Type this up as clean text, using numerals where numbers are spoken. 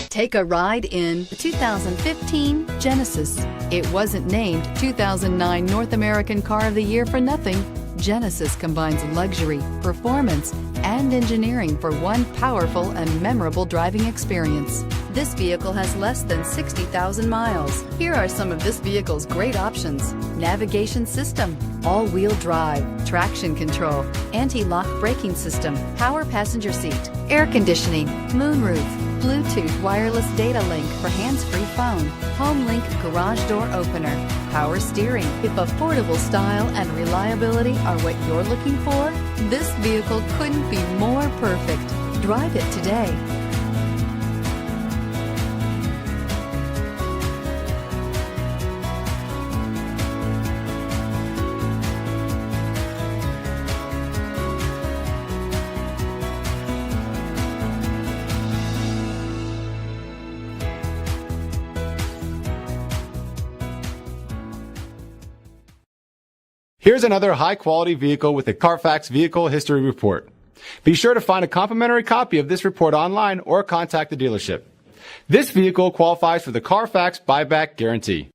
Take a ride in the 2015 Genesis. It wasn't named 2009 North American Car of the Year for nothing. Genesis combines luxury, performance, and engineering for one powerful and memorable driving experience. This vehicle has less than 60,000 miles. Here are some of this vehicle's great options: navigation system, all-wheel drive, traction control, anti-lock braking system, power passenger seat, air conditioning, moonroof, Bluetooth wireless data link for hands-free phone, home link garage door opener, power steering. If affordable style and reliability are what you're looking for, this vehicle couldn't be more perfect. Drive it today. Here's another high-quality vehicle with a Carfax Vehicle History Report. Be sure to find a complimentary copy of this report online or contact the dealership. This vehicle qualifies for the Carfax buyback guarantee.